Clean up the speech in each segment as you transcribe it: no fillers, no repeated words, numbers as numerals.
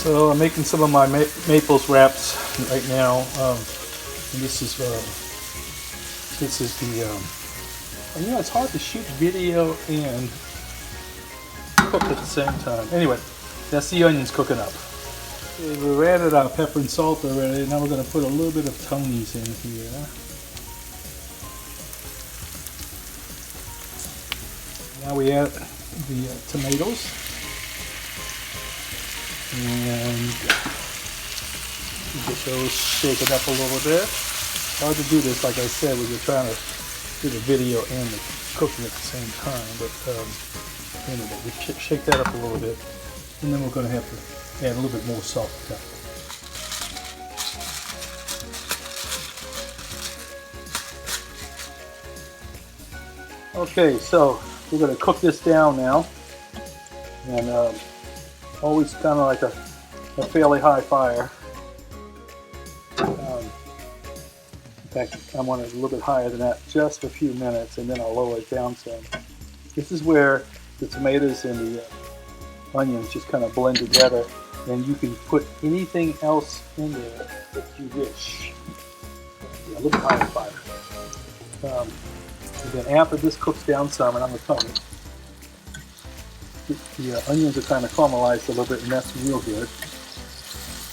So I'm making some of my Maples wraps right now. And this is the you know, it's hard to shoot video and cook at the same time. Anyway, that's the onions cooking up. Okay, we've added our pepper and salt already. Now we're going to put a little bit of Tony's in here. Now we add the tomatoes. And get those shaken up a little bit. Hard to do this, like I said, when you're trying to do the video and the cooking at the same time. But anyway, we shake that up a little bit, and then we're going to have to add a little bit more salt to that. Okay, so we're going to cook this down now, and always kind of like a fairly high fire. In fact, I want it a little bit higher than that, just for a few minutes, and then I'll lower it down some. This is where the tomatoes and the onions just kind of blend together, and you can put anything else in there that you wish. Yeah, a little bit higher fire. And then after this cooks down some, and I'm going to tell you, the onions are kind of caramelized a little bit, and that's real good.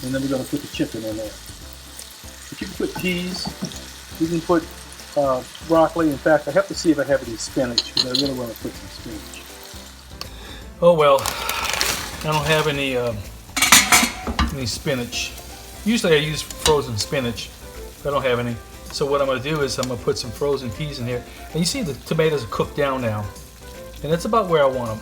And then we're going to put the chicken in there. But you can put peas, you can put broccoli. In fact, I have to see if I have any spinach, because I really want to put some spinach. Oh well, I don't have any spinach. Usually I use frozen spinach, but I don't have any. So what I'm going to do is I'm going to put some frozen peas in here. And you see the tomatoes are cooked down now. And that's about where I want them.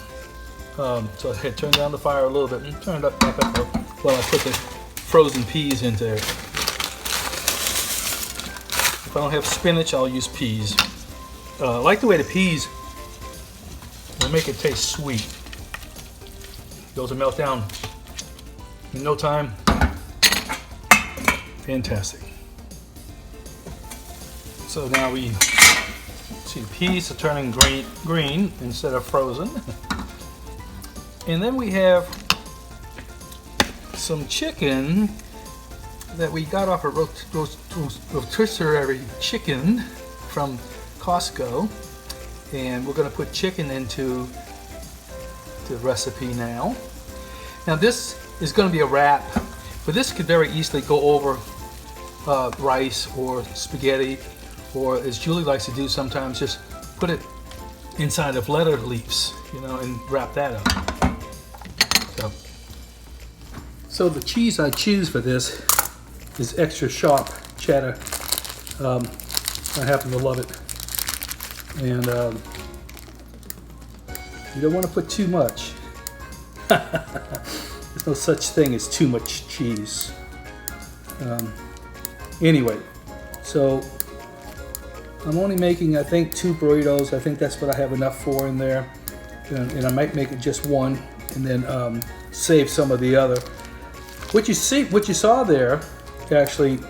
So I turn down the fire a little bit and turn it up back up while I put the frozen peas into there. If I don't have spinach, I'll use peas. I like the way the peas will make it taste sweet. Those will melt down in no time. Fantastic. So now we see the peas are turning green instead of frozen. And then we have some chicken that we got off a rotisserie chicken from Costco. And we're going to put chicken into the recipe now. Now this is going to be a wrap, but this could very easily go over rice or spaghetti, or as Julie likes to do sometimes, just put it inside of letter leaves, you know, and wrap that up. So the cheese I choose for this is extra sharp cheddar. I happen to love it. And you don't want to put too much. There's no such thing as too much cheese. Anyway, so I'm only making, I think, 2 burritos. I think that's what I have enough for in there. And I might make it just one and then save some of the other. What you saw there, actually,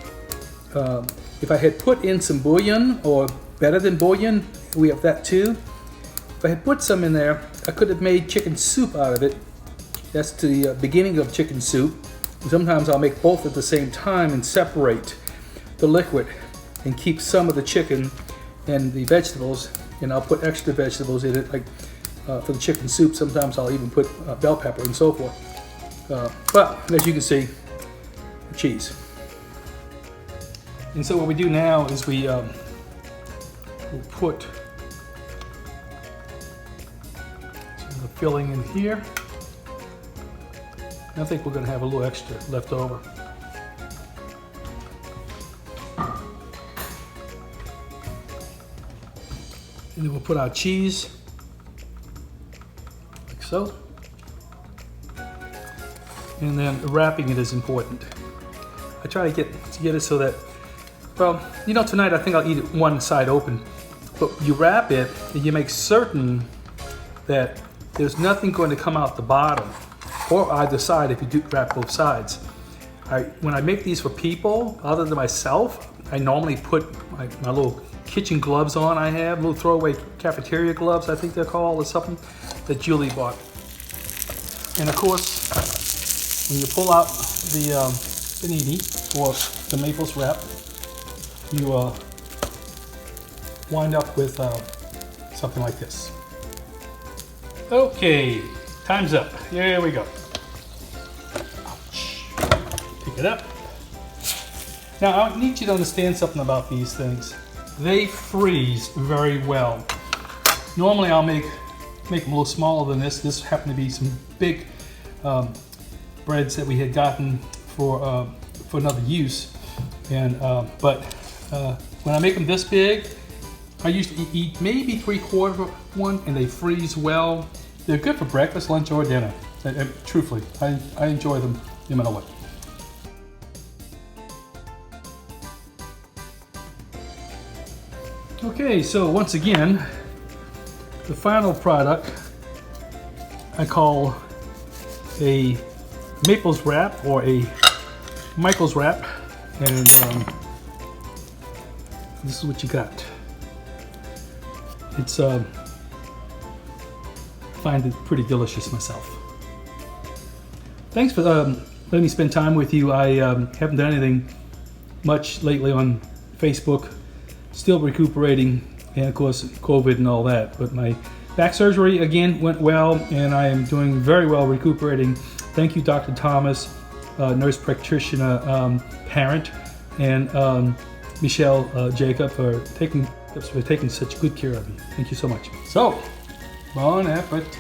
if I had put in some bouillon, or better than bouillon, we have that too. If I had put some in there, I could have made chicken soup out of it. That's the beginning of chicken soup. Sometimes I'll make both at the same time and separate the liquid and keep some of the chicken and the vegetables, and I'll put extra vegetables in it, like for the chicken soup. Sometimes I'll even put bell pepper and so forth. But as you can see, cheese. And so what we do now is we'll put some of the filling in here. I think we're going to have a little extra left over. And then we'll put our cheese, like so. And then wrapping it is important. I try to get it so that, well, you know, tonight I think I'll eat it one side open. But you wrap it and you make certain that there's nothing going to come out the bottom or either side if you do wrap both sides. When I make these for people, other than myself, I normally put my little kitchen gloves on. I have little throwaway cafeteria gloves, I think they're called, or something, that Julie bought. And of course, when you pull out the panini or the Maples wrap, you wind up with something like this. Okay, time's up. Here we go. Ouch. Pick it up. Now I need you to understand something about these things. They freeze very well. Normally I'll make them a little smaller than this. This happened to be some big breads that we had gotten for another use. And but when I make them this big, I usually eat maybe 3/4 of one, and they freeze well. They're good for breakfast, lunch, or dinner. Truthfully, I enjoy them no matter what. Okay, so once again, the final product I call a Maples wrap or a Michael's wrap, and this is what you got. It's find it pretty delicious myself. Thanks for letting me spend time with you. I haven't done anything much lately on Facebook. Still recuperating, and of course COVID and all that, but my back surgery again went well, and I am doing very well recuperating. Thank you, Dr. Thomas, nurse practitioner, parent, and Michelle Jacob for taking such good care of me. Thank you so much. So, bon appetit.